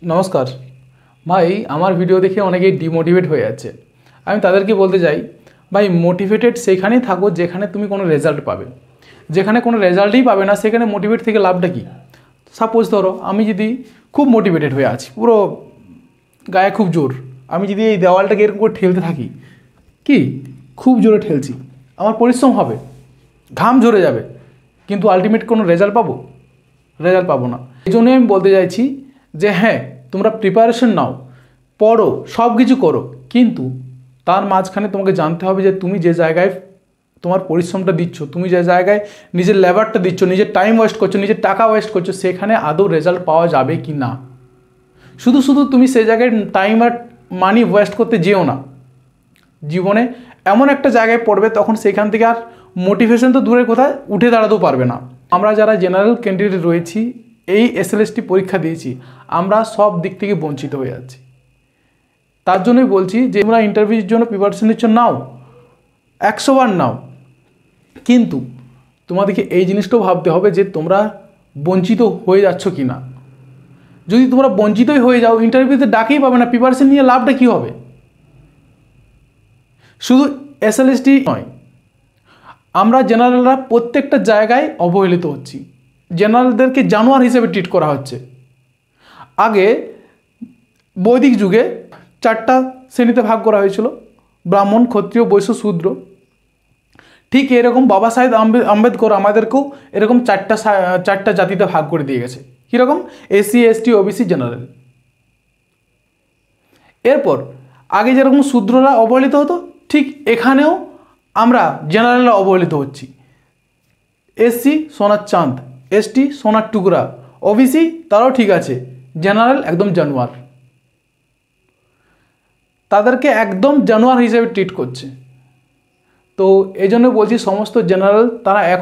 নমস্কার ভাই, আমার ভিডিও দেখে অনেকেই ডিমোটিভেট হয়ে যাচ্ছে। আমি তাদেরকে বলতে চাই, ভাই মোটিভেটেড সেখানেই থাকো যেখানে তুমি কোনো রেজাল্ট পাবে। যেখানে কোনো রেজাল্টই পাবে না সেখানে মোটিভেট থেকে লাভটা কী? সাপোজ ধরো আমি যদি খুব মোটিভেটেড হয়ে আছি, পুরো গায়ে খুব জোর, আমি যদি এই দেওয়ালটাকে এরকম করে ঠেলতে থাকি, কি খুব জোরে ঠেলছি, আমার পরিশ্রম হবে, ঘাম ঝরে যাবে, কিন্তু আলটিমেট কোনো রেজাল্ট পাবো না। এই জন্যই আমি বলতে চাইছি যে হ্যাঁ, তোমরা প্রিপারেশন নাও, পড়ো, সব কিছু করো, কিন্তু তার মাঝখানে তোমাকে জানতে হবে যে তুমি যে জায়গায় তোমার পরিশ্রমটা দিচ্ছ, তুমি যে জায়গায় নিজের লেবারটা দিচ্ছ, নিজের টাইম ওয়েস্ট করছো, নিজের টাকা ওয়েস্ট করছো, সেখানে আদৌ রেজাল্ট পাওয়া যাবে কি না। শুধু তুমি সে জায়গায় টাইম আর মানি ওয়েস্ট করতে যেও না। জীবনে এমন একটা জায়গায় পড়বে তখন সেখান থেকে আর মোটিভেশন তো দূরের কোথায়, উঠে দাঁড়াতেও পারবে না। আমরা যারা জেনারেল ক্যান্ডিডেট রয়েছি, এই এসএলএসটি পরীক্ষা দিয়েছি, আমরা সব দিক থেকে বঞ্চিত হয়ে যাচ্ছি। তার জন্যই বলছি যে তোমরা ইন্টারভিউর জন্য প্রিপারেশন নিচ্ছ, নাও, 100 বার নাও, কিন্তু তোমাদেরকে এই জিনিসটাও ভাবতে হবে যে তোমরা বঞ্চিত হয়ে যাচ্ছ কি না। যদি তোমরা বঞ্চিতই হয়ে যাও, ইন্টারভিউতে ডাকেই পাবে না, প্রিপারেশন নিয়ে লাভটা কী হবে? শুধু এসএলএসটি নয়, আমরা জেনারেলরা প্রত্যেকটা জায়গায় অবহেলিত হচ্ছি। জেনারেলদেরকে জানোয়ার হিসেবে ট্রিট করা হচ্ছে। আগে বৈদিক যুগে 4টা শ্রেণীতে ভাগ করা হয়েছিল, ব্রাহ্মণ, ক্ষত্রিয়, বৈশ্য, শূদ্র। ঠিক এরকম বাবা সাহেব আম্বেদকর আমাদেরকেও এরকম চারটা জাতিতে ভাগ করে দিয়ে গেছে। কীরকম? SC, ST, OBC, general. এরপর আগে যেরকম শূদ্ররা অবহেলিত হতো, ঠিক এখানেও আমরা জেনারেলরা অবহেলিত হচ্ছি। এসসি সোনার চাঁদ, এসটি সোনার টুকরা, ওবিসি তারাও ঠিক আছে, জেনারেল একদম জানোয়ার। তাদেরকে একদম জানোয়ার হিসেবে ট্রিট করছে। তো এই জন্য বলছি, সমস্ত জেনারেল তারা এক